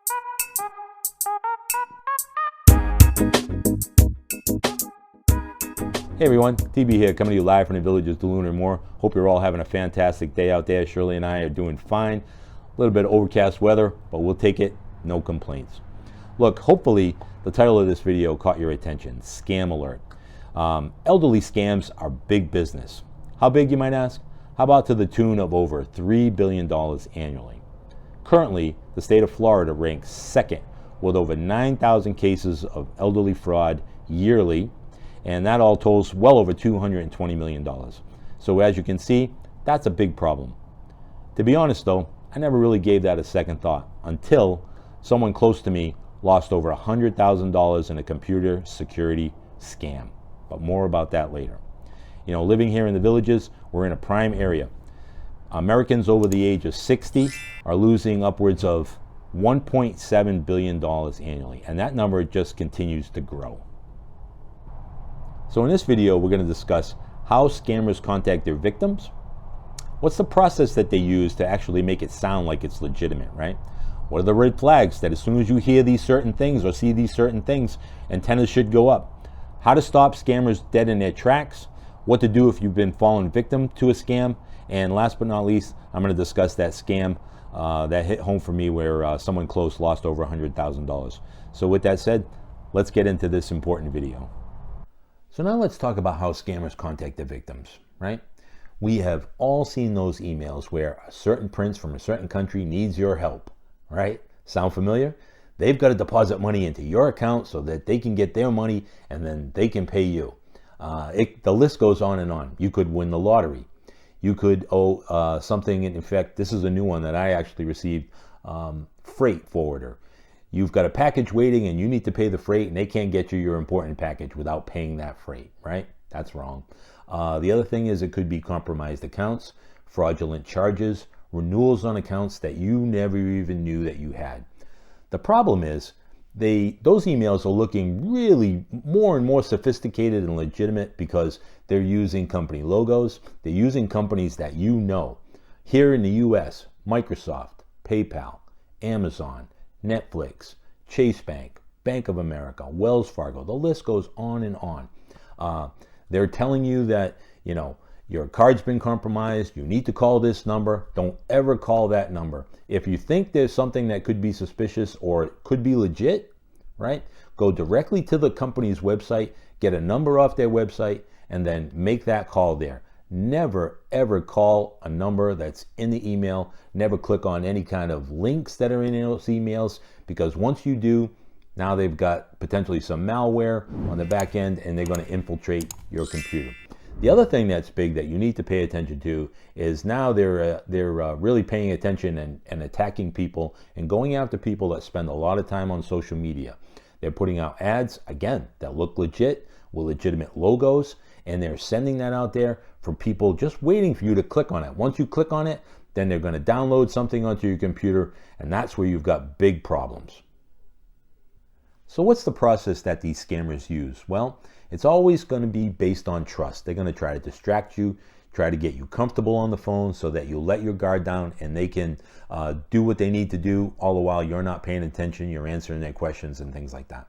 Hey everyone, TB here, coming to you live from the villages of Duluth and more. Hope you're all having a fantastic day out there. Shirley and I are doing fine. A little bit of overcast weather, but we'll take it, no complaints. Look, hopefully the title of this video caught your attention, Scam Alert. Elderly scams are big business. How big, you might ask? How about to the tune of over $3 billion annually? Currently, the state of Florida ranks second with over 9,000 cases of elderly fraud yearly, and that all totals well over $220 million. So as you can see, that's a big problem. To be honest though, I never really gave that a second thought until someone close to me lost over $100,000 in a computer security scam. But more about that later. You know, living here in the villages, we're in a prime area. Americans over the age of 60 are losing upwards of $1.7 billion annually, and that number just continues to grow. So in this video, we're going to discuss how scammers contact their victims. What's the process that they use to actually make it sound like it's legitimate, right? What are the red flags that as soon as you hear these certain things or see these certain things, antennas should go up? How to stop scammers dead in their tracks? What to do if you've been fallen victim to a scam? And last but not least, I'm going to discuss that scam that hit home for me where someone close lost over $100,000. So with that said, let's get into this important video. So now let's talk about how scammers contact their victims, right? We have all seen those emails where a certain prince from a certain country needs your help, right? Sound familiar? They've got to deposit money into your account so that they can get their money and then they can pay you. The list goes on and on. You could win the lottery. You could owe something. In fact, this is a new one that I actually received, freight forwarder. You've got a package waiting and you need to pay the freight and they can't get you your important package without paying that freight, right? That's wrong. The other thing is it could be compromised accounts, fraudulent charges, renewals on accounts that you never even knew that you had. The problem is those emails are looking really more and more sophisticated and legitimate because they're using company logos. They're using companies that you know. Here in the US, Microsoft, PayPal, Amazon, Netflix, Chase Bank, Bank of America, Wells Fargo, the list goes on and on. They're telling you that, you know, your card's been compromised, you need to call this number. Don't ever call that number. If you think there's something that could be suspicious or could be legit, right, go directly to the company's website, get a number off their website, and then make that call there. Never ever call a number that's in the email. Never click on any kind of links that are in those emails, because once you do, now they've got potentially some malware on the back end and they're going to infiltrate your computer. The other thing that's big that you need to pay attention to is now they're really paying attention and attacking people and going after people that spend a lot of time on social media. They're putting out ads, again, that look legit with legitimate logos, and they're sending that out there for people just waiting for you to click on it. Once you click on it, then they're going to download something onto your computer, and that's where you've got big problems. So what's the process that these scammers use? Well, it's always going to be based on trust. They're going to try to distract you, try to get you comfortable on the phone so that you let your guard down and they can do what they need to do, all the while you're not paying attention, you're answering their questions and things like that.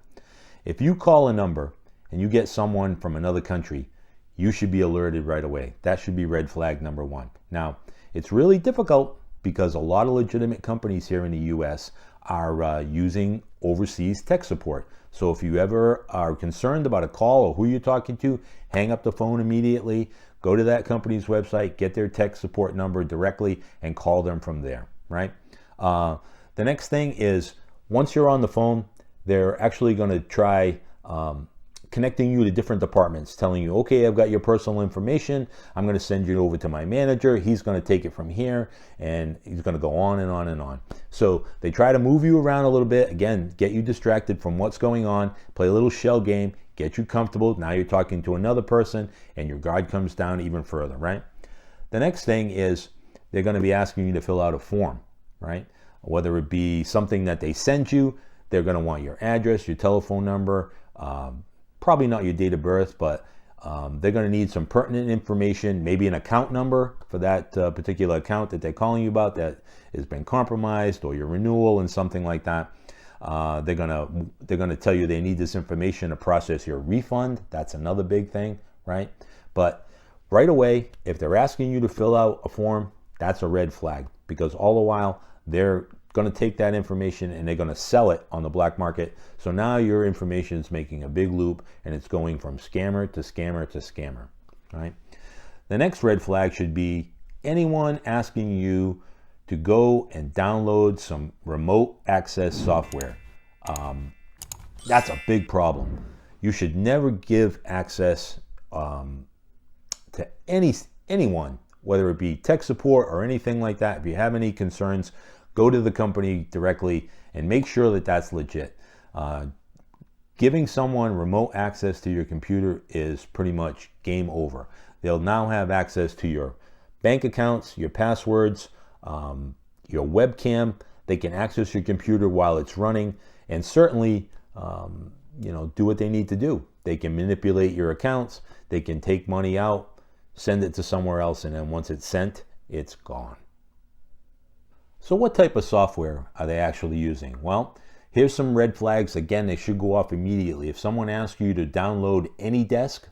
If you call a number and you get someone from another country, you should be alerted right away. That should be red flag number one. Now, it's really difficult because a lot of legitimate companies here in the US are using overseas tech support. So if you ever are concerned about a call or who you're talking to, hang up the phone immediately, go to that company's website, get their tech support number directly and call them from there, right? The next thing is, once you're on the phone, they're actually going to try connecting you to different departments, telling you, okay, I've got your personal information. I'm going to send you over to my manager. He's going to take it from here, and he's going to go on and on and on. So they try to move you around a little bit. Again, get you distracted from what's going on, play a little shell game, get you comfortable. Now you're talking to another person, and your guard comes down even further, right? The next thing is they're going to be asking you to fill out a form, right? Whether it be something that they send you, they're going to want your address, your telephone number, probably not your date of birth, but They're going to need some pertinent information, maybe an account number for that particular account that they're calling you about that has been compromised, or your renewal and something like that. They're gonna tell you they need this information to process your refund. That's another big thing, right? But right away, if they're asking you to fill out a form, that's a red flag, because all the while they're going to take that information and they're going to sell it on the black market. So now your information is making a big loop, and it's going from scammer to scammer to scammer, right? The next red flag should be anyone asking you to go and download some remote access software. That's a big problem. You should never give access to anyone, whether it be tech support or anything like that. If you have any concerns, go to the company directly and make sure that that's legit. Giving someone remote access to your computer is pretty much game over. They'll now have access to your bank accounts, your passwords, your webcam. They can access your computer while it's running, and certainly do what they need to do. They can manipulate your accounts. They can take money out, send it to somewhere else, and then once it's sent, it's gone. So what type of software are they actually using? Well, here's some red flags. Again, they should go off immediately. If someone asks you to download AnyDesk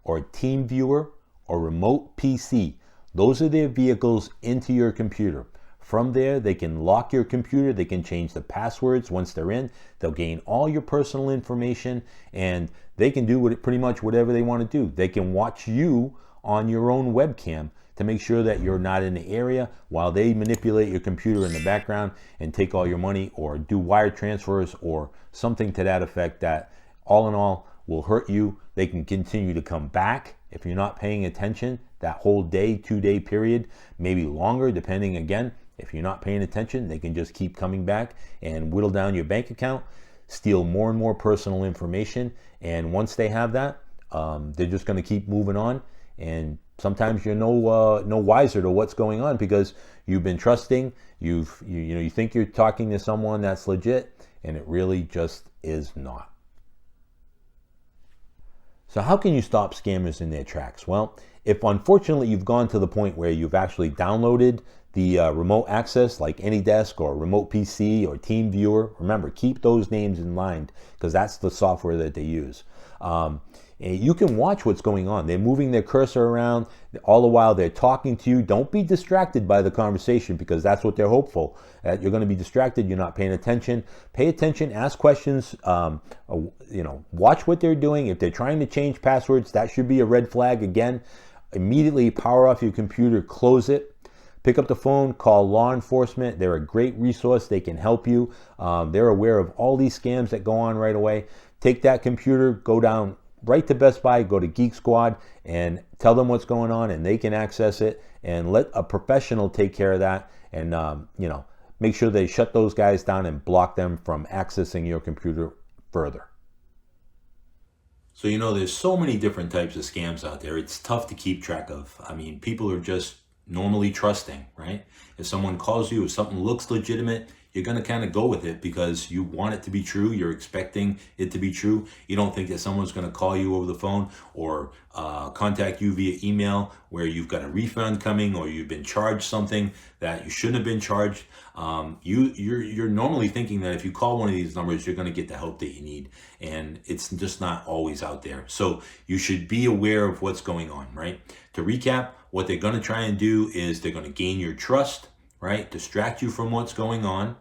or TeamViewer or Remote PC, those are their vehicles into your computer. From there, they can lock your computer. They can change the passwords once they're in. They'll gain all your personal information, and they can do pretty much whatever they want to do. They can watch you on your own webcam to make sure that you're not in the area while they manipulate your computer in the background and take all your money, or do wire transfers or something to that effect that all in all will hurt you. They can continue to come back if you're not paying attention that whole day, 2-day period, maybe longer, depending. Again, if you're not paying attention, they can just keep coming back and whittle down your bank account, steal more and more personal information. And once they have that, they're just going to keep moving on. And sometimes you're no wiser to what's going on, because you've been trusting. You think you're talking to someone that's legit, and it really just is not. So how can you stop scammers in their tracks? Well, if unfortunately you've gone to the point where you've actually downloaded the remote access like AnyDesk or Remote PC or TeamViewer, remember, keep those names in mind, because that's the software that they use. You can watch what's going on. They're moving their cursor around. All the while they're talking to you. Don't be distracted by the conversation, because that's what they're hopeful. You're going to be distracted. You're not paying attention. Pay attention. Ask questions. Watch what they're doing. If they're trying to change passwords, that should be a red flag. Again, immediately power off your computer. Close it. Pick up the phone, call law enforcement. They're a great resource. They can help you. They're aware of all these scams that go on right away. Take that computer, go down right to Best Buy, go to Geek Squad, and tell them what's going on, and they can access it, and let a professional take care of that, and make sure they shut those guys down and block them from accessing your computer further. So there's so many different types of scams out there. It's tough to keep track of. I mean, people are just normally trusting, right? If someone calls you, if something looks legitimate, you're going to kind of go with it because you want it to be true. You're expecting it to be true. You don't think that someone's going to call you over the phone or contact you via email where you've got a refund coming or you've been charged something that you shouldn't have been charged. You're normally thinking that if you call one of these numbers, you're going to get the help that you need, and it's just not always out there. So you should be aware of what's going on, right? To recap, what they're going to try and do is they're going to gain your trust, right? Distract you from what's going on.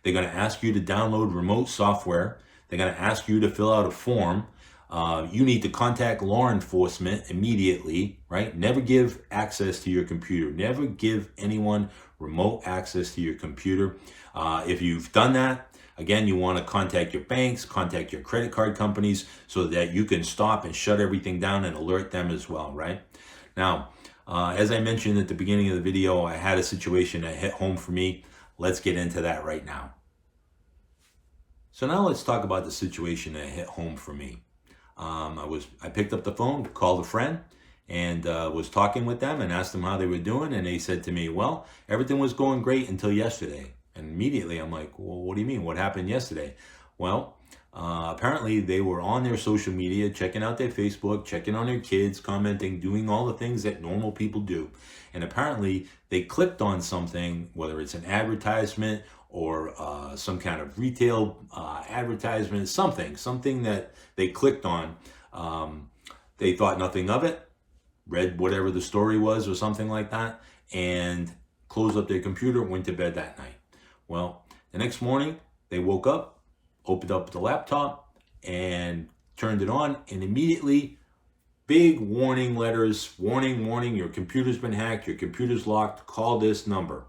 They're going to ask you to download remote software. They're going to ask you to fill out a form. You need to contact law enforcement immediately, right? Never give access to your computer. Never give anyone remote access to your computer. If you've done that, again, you want to contact your banks, contact your credit card companies so that you can stop and shut everything down and alert them as well, right? Now, as I mentioned at the beginning of the video, I had a situation that hit home for me. Let's get into that right now. So now let's talk about the situation that hit home for me. I picked up the phone, called a friend, and was talking with them and asked them how they were doing. And they said to me, well, everything was going great until yesterday. And immediately I'm like, well, what do you mean? What happened yesterday? Well, Apparently, they were on their social media, checking out their Facebook, checking on their kids, commenting, doing all the things that normal people do. And apparently, they clicked on something, whether it's an advertisement or some kind of retail advertisement, something that they clicked on. They thought nothing of it, read whatever the story was or something like that, and closed up their computer, went to bed that night. Well, the next morning, they woke up, opened up the laptop, and turned it on, and immediately, big warning letters, warning, your computer's been hacked, your computer's locked, call this number.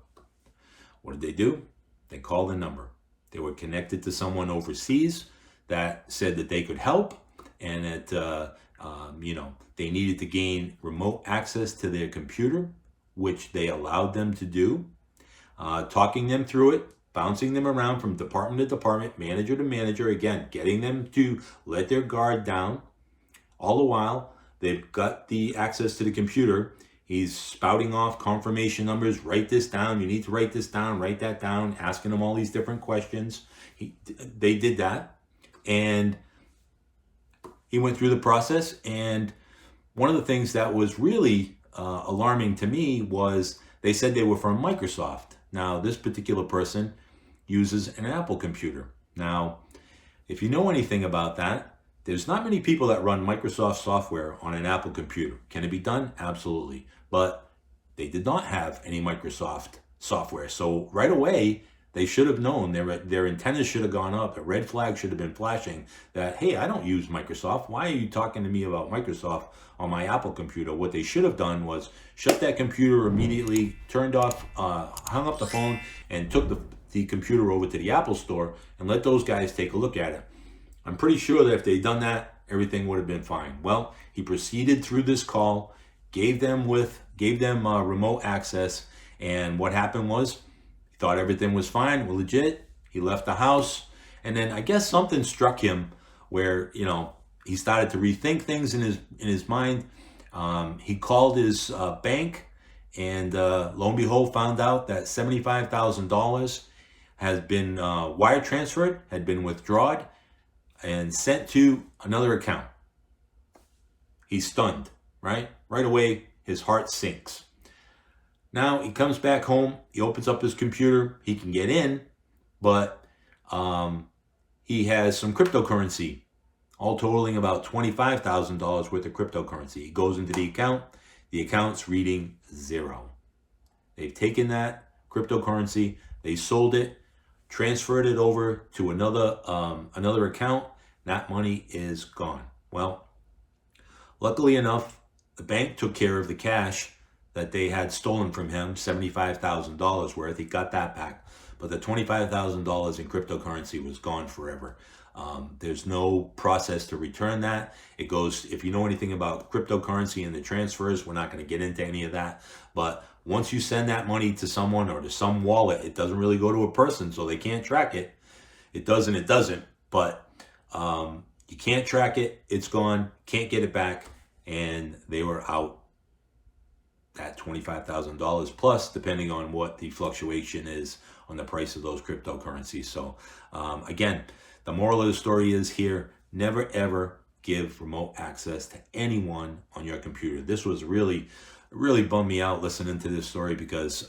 What did they do? They called the number. They were connected to someone overseas that said that they could help, and that they needed to gain remote access to their computer, which they allowed them to do, talking them through it, bouncing them around from department to department, manager to manager, again, getting them to let their guard down. All the while, they've got the access to the computer. He's spouting off confirmation numbers. Write this down. You need to write this down. Write that down. Asking them all these different questions. They did that. And he went through the process. And one of the things that was really alarming to me was they said they were from Microsoft. Now, this particular person uses an Apple computer. Now, if you know anything about that, there's not many people that run Microsoft software on an Apple computer. Can it be done? Absolutely. But they did not have any Microsoft software. So right away, they should have known, their antennas should have gone up, a red flag should have been flashing that, hey, I don't use Microsoft. Why are you talking to me about Microsoft on my Apple computer? What they should have done was shut that computer immediately, turned off, hung up the phone, and took the computer over to the Apple store and let those guys take a look at it. I'm pretty sure that if they'd done that, everything would have been fine. Well, he proceeded through this call, gave them remote access, and what happened was, thought everything was fine, legit. He left the house, and then I guess something struck him where he started to rethink things in his mind. He called his bank, and lo and behold, found out that $75,000 has been wire transferred, had been withdrawn, and sent to another account. He's stunned, right? Right away, his heart sinks. Now he comes back home, he opens up his computer, he can get in, but he has some cryptocurrency, all totaling about $25,000 worth of cryptocurrency. He goes into the account's reading zero. They've taken that cryptocurrency, they sold it, transferred it over to another account. That money is gone. Well, luckily enough, the bank took care of the cash that they had stolen from him, $75,000 worth. He got that back. But the $25,000 in cryptocurrency was gone forever. There's no process to return that. It goes, if you know anything about cryptocurrency and the transfers, we're not going to get into any of that. But once you send that money to someone or to some wallet, it doesn't really go to a person, so they can't track it. It doesn't. But you can't track it. It's gone. Can't get it back. And they were out that $25,000 plus, depending on what the fluctuation is on the price of those cryptocurrencies. So again, the moral of the story is here, never ever give remote access to anyone on your computer. This was really bummed me out listening to this story because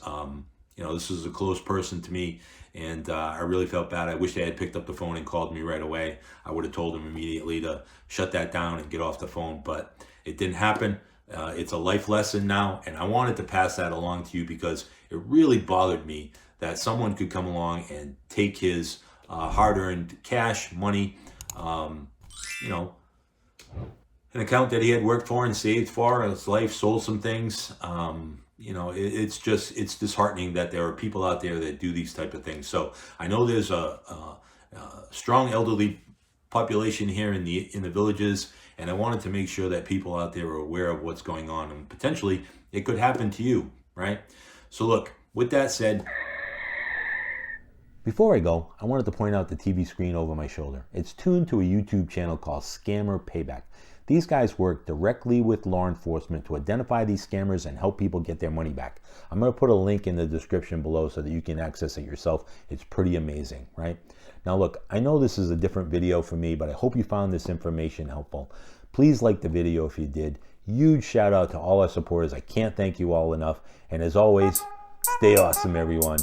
this is a close person to me, and I really felt bad. I wish they had picked up the phone and called me right away. I would have told them immediately to shut that down and get off the phone, but it didn't happen. It's a life lesson now, and I wanted to pass that along to you because it really bothered me that someone could come along and take his hard-earned cash money, an account that he had worked for and saved for his life, sold some things. It's disheartening that there are people out there that do these type of things. So I know there's a strong elderly population here in the villages, and I wanted to make sure that people out there are aware of what's going on, and potentially it could happen to you, right? So look, with that said, before I go, I wanted to point out the TV screen over my shoulder. It's tuned to a YouTube channel called Scammer Payback. These guys work directly with law enforcement to identify these scammers and help people get their money back. I'm going to put a link in the description below so that you can access it yourself. It's pretty amazing, right? Now look, I know this is a different video for me, but I hope you found this information helpful. Please like the video if you did. Huge shout out to all our supporters. I can't thank you all enough. And as always, stay awesome, everyone.